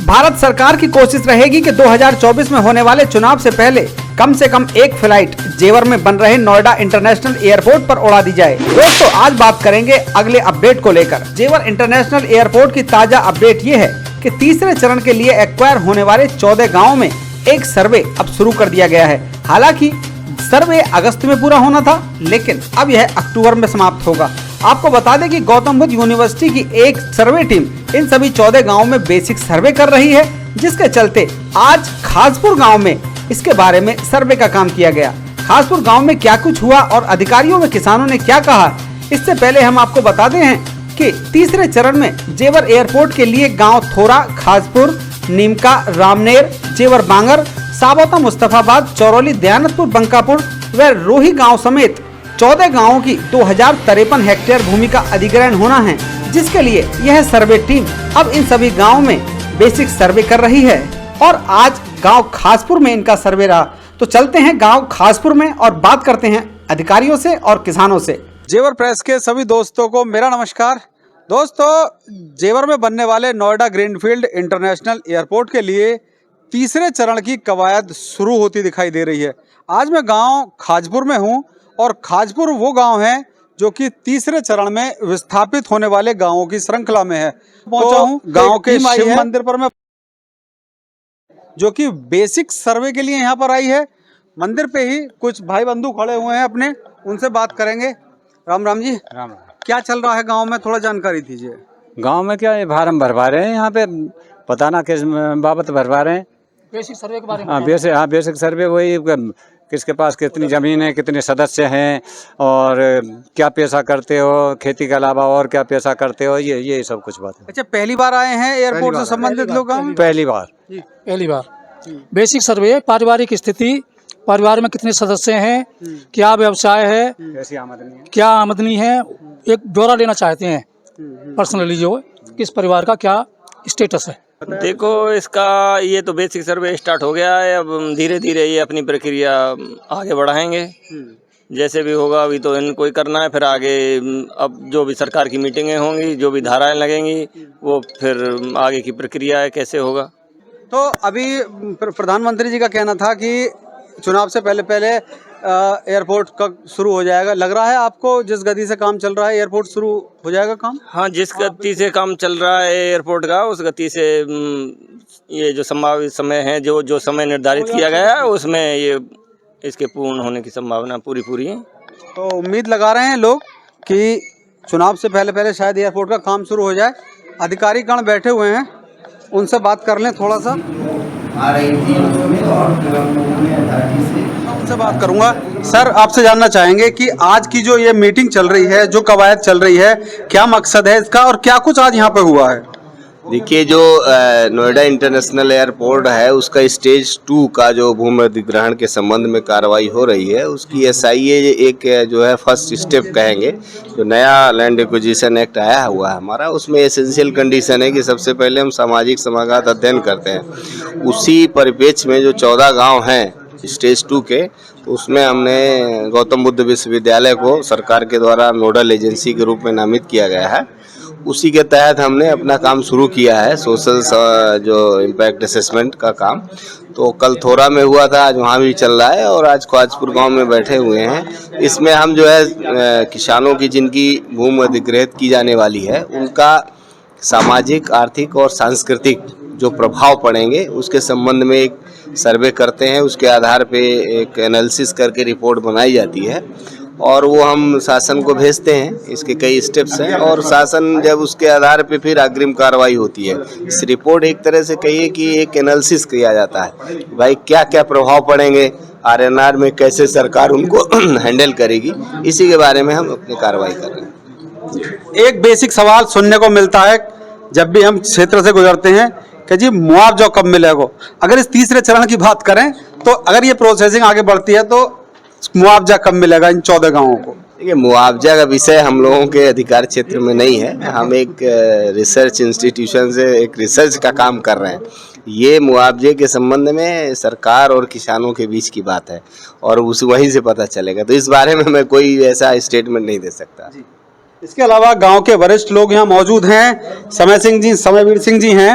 भारत सरकार की कोशिश रहेगी कि 2024 में होने वाले चुनाव से पहले कम से कम एक फ्लाइट जेवर में बन रहे नोएडा इंटरनेशनल एयरपोर्ट पर उड़ा दी जाए। दोस्तों, आज बात करेंगे अगले अपडेट को लेकर। जेवर इंटरनेशनल एयरपोर्ट की ताजा अपडेट ये है कि तीसरे चरण के लिए एक्वायर होने वाले 14 गाँव में एक सर्वे अब शुरू कर दिया गया है। हालांकि सर्वे अगस्त में पूरा होना था, लेकिन अब यह अक्टूबर में समाप्त होगा। आपको बता दें कि गौतम बुद्ध यूनिवर्सिटी की एक सर्वे टीम इन सभी 14 गांवों में बेसिक सर्वे कर रही है, जिसके चलते आज खासपुर गांव में इसके बारे में सर्वे का काम किया गया। खासपुर गांव में क्या कुछ हुआ और अधिकारियों व किसानों ने क्या कहा, इससे पहले हम आपको बताते हैं कि तीसरे चरण में जेवर एयरपोर्ट के लिए गाँव थोरा, खासपुर, नीमका, रामनेर, जेवर बांगर, साबोता, मुस्तफाबाद, चौरोली, दयानतपुर, बंकापुर व रोही गांव समेत 14 गांवों की 2053 हेक्टेयर भूमि का अधिग्रहण होना है, जिसके लिए यह सर्वे टीम अब इन सभी गांवों में बेसिक सर्वे कर रही है। और आज गांव खासपुर में इनका सर्वे रहा, तो चलते हैं गांव खासपुर में और बात करते हैं अधिकारियों से और किसानों से। जेवर प्रेस के सभी दोस्तों को मेरा नमस्कार। दोस्तों, जेवर में बनने वाले नोएडा ग्रीनफील्ड इंटरनेशनल एयरपोर्ट के लिए तीसरे चरण की कवायद शुरू होती दिखाई दे रही है। आज मैं गांव खाजपुर में हूं और खाजपुर वो गांव है जो कि तीसरे चरण में विस्थापित होने वाले गांवों की श्रृंखला में है। पहुंचा हूं गांव के शिव मंदिर पर, मैं जो कि बेसिक सर्वे के लिए यहां पर आई है। मंदिर पे ही कुछ भाई बंधु खड़े हुए हैं अपने, उनसे बात करेंगे। राम राम जी। राम। क्या चल रहा है गाँव में, थोड़ा जानकारी दीजिए। गांव में क्या फार्म भरवा रहे हैं, यहाँ पे पता ना किस बाबत भरवा रहे हैं। बेसिक सर्वे के बारे में। हाँ, बेसिक सर्वे वही किसके पास कितनी ज़मीन है, कितने सदस्य हैं और क्या पैसा करते हो, खेती के अलावा और क्या पैसा करते हो, ये सब कुछ बात है। अच्छा, पहली बार आए हैं एयरपोर्ट से संबंधित लोग? पहली बार। बेसिक सर्वे, पारिवारिक स्थिति, परिवार में कितने सदस्य हैं, क्या व्यवसाय है, कैसी आमदनी है, क्या आमदनी है, एक ब्यौरा लेना चाहते हैं पर्सनली, जो किस परिवार का क्या स्टेटस है। देखो, इसका ये तो बेसिक सर्वे स्टार्ट हो गया है। अब धीरे धीरे ये अपनी प्रक्रिया आगे बढ़ाएंगे, जैसे भी होगा। अभी तो इनको ही करना है, फिर आगे अब जो भी सरकार की मीटिंगें होंगी, जो भी धाराएं लगेंगी, वो फिर आगे की प्रक्रिया है कैसे होगा। तो अभी प्रधानमंत्री जी का कहना था कि चुनाव से पहले एयरपोर्ट का शुरू हो जाएगा। लग रहा है आपको जिस गति से काम चल रहा है एयरपोर्ट शुरू हो जाएगा काम? हाँ, जिस गति से काम चल रहा है एयरपोर्ट का, उस गति से ये जो संभावित समय है, जो समय निर्धारित किया गया है, उसमें ये इसके पूर्ण होने की संभावना पूरी है। तो उम्मीद लगा रहे हैं लोग कि चुनाव से पहले शायद एयरपोर्ट का काम शुरू हो जाए। अधिकारी गण बैठे हुए हैं, उनसे बात कर लें थोड़ा सा। आ रही थी उसमें और उनसे बात करूंगा। सर, आपसे जानना चाहेंगे कि आज की जो ये मीटिंग चल रही है, जो कवायद चल रही है, क्या मकसद है इसका और क्या कुछ आज यहाँ पे हुआ है? देखिए, जो नोएडा इंटरनेशनल एयरपोर्ट है, उसका स्टेज 2 का जो भूमि अधिग्रहण के संबंध में कार्रवाई हो रही है, उसकी SIA एक जो है फर्स्ट स्टेप कहेंगे। जो नया लैंड एक्विजिशन एक्ट आया हुआ है हमारा, उसमें एसेंशियल कंडीशन है कि सबसे पहले हम सामाजिक समागत अध्ययन करते हैं। उसी परिप्रेक्ष्य में जो 14 गाँव हैं स्टेज 2 के, उसमें हमने गौतम बुद्ध विश्वविद्यालय को सरकार के द्वारा नोडल एजेंसी के रूप में नामित किया गया है। उसी के तहत हमने अपना काम शुरू किया है, सोशल जो इम्पैक्ट असेसमेंट का काम। तो कल थोरा में हुआ था, आज वहाँ भी चल रहा है और आज खाजपुर गांव में बैठे हुए हैं। इसमें हम जो है किसानों की जिनकी भूमि अधिग्रहित की जाने वाली है, उनका सामाजिक, आर्थिक और सांस्कृतिक जो प्रभाव पड़ेंगे उसके संबंध में एक सर्वे करते हैं। उसके आधार पे एक एनालिसिस करके रिपोर्ट बनाई जाती है और वो हम शासन को भेजते हैं। इसके कई स्टेप्स हैं और शासन जब उसके आधार पे फिर अग्रिम कार्रवाई होती है। इस रिपोर्ट एक तरह से कहिए कि एक एनालिसिस किया जाता है, भाई क्या क्या प्रभाव पड़ेंगे, RNR में कैसे सरकार उनको हैंडल करेगी, इसी के बारे में हम अपनी कार्रवाई कर रहे हैं। एक बेसिक सवाल सुनने को मिलता है जब भी हम क्षेत्र से गुजरते हैं कि जी मुआवजा कब मिलेगा। अगर इस तीसरे चरण की बात करें तो अगर ये प्रोसेसिंग आगे बढ़ती है तो मुआवजा कब मिलेगा इन 14 गाँवों को? देखिए, मुआवजा का विषय हम लोगों के अधिकार क्षेत्र में नहीं है। हम एक रिसर्च इंस्टीट्यूशन से एक रिसर्च का काम कर रहे हैं। ये मुआवजे के संबंध में सरकार और किसानों के बीच की बात है और उस वहीं से पता चलेगा। तो इस बारे में मैं कोई ऐसा स्टेटमेंट नहीं दे सकता। इसके अलावा गांव के वरिष्ठ लोग यहाँ मौजूद हैं। समयवीर सिंह जी हैं।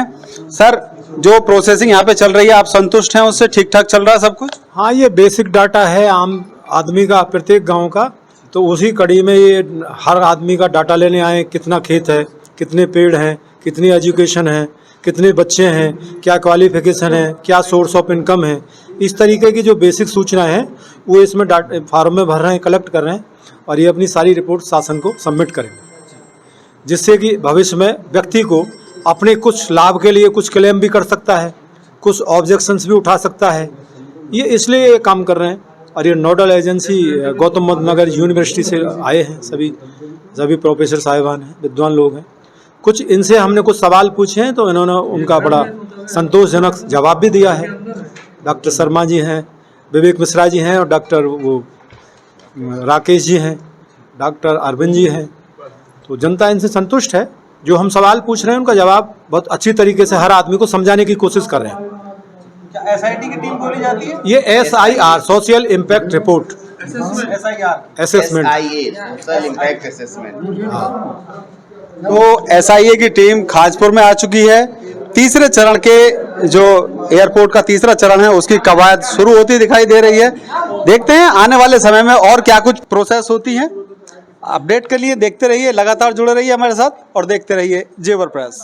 सर, जो प्रोसेसिंग यहाँ पे चल रही है आप संतुष्ट हैं उससे? ठीक ठाक चल रहा है सब कुछ? हाँ, ये बेसिक डाटा है आम आदमी का, प्रत्येक गांव का, तो उसी कड़ी में ये हर आदमी का डाटा लेने आए, कितना खेत है, कितने पेड़ हैं, कितनी एजुकेशन है, कितने बच्चे हैं, क्या क्वालिफिकेशन है, क्या सोर्स ऑफ इनकम है, इस तरीके की जो बेसिक सूचना है वो इसमें फार्म में भर रहे हैं, कलेक्ट कर रहे हैं और ये अपनी सारी रिपोर्ट शासन को सबमिट करेंगे, जिससे कि भविष्य में व्यक्ति को अपने कुछ लाभ के लिए कुछ क्लेम भी कर सकता है, कुछ ऑब्जेक्शंस भी उठा सकता है। ये इसलिए ये काम कर रहे हैं। और ये नोडल एजेंसी गौतम बुद्ध नगर यूनिवर्सिटी से आए हैं, सभी प्रोफेसर साहिबान हैं, विद्वान लोग हैं। कुछ इनसे हमने कुछ सवाल पूछे हैं तो इन्होंने उनका बड़ा संतोषजनक जवाब भी दिया है। डॉक्टर शर्मा जी हैं, विवेक मिश्रा जी हैं और डॉक्टर राकेश जी हैं, डॉक्टर अरविंद जी हैं। तो जनता इनसे संतुष्ट है। जो हम सवाल पूछ रहे हैं उनका जवाब बहुत अच्छी तरीके से हर आदमी को समझाने की कोशिश कर रहे हैं। क्या एसआईटी की टीम बोली जाती है? ये SIR social impact report, assessment. Social impact assessment. तो SIA की टीम खाजपुर में आ चुकी है। तीसरे चरण के जो एयरपोर्ट का तीसरा चरण है उसकी कवायद शुरू होती दिखाई दे रही है। देखते हैं आने वाले समय में और क्या कुछ प्रोसेस होती है। अपडेट के लिए देखते रहिए, लगातार जुड़े रहिए हमारे साथ और देखते रहिए जेवर प्रेस।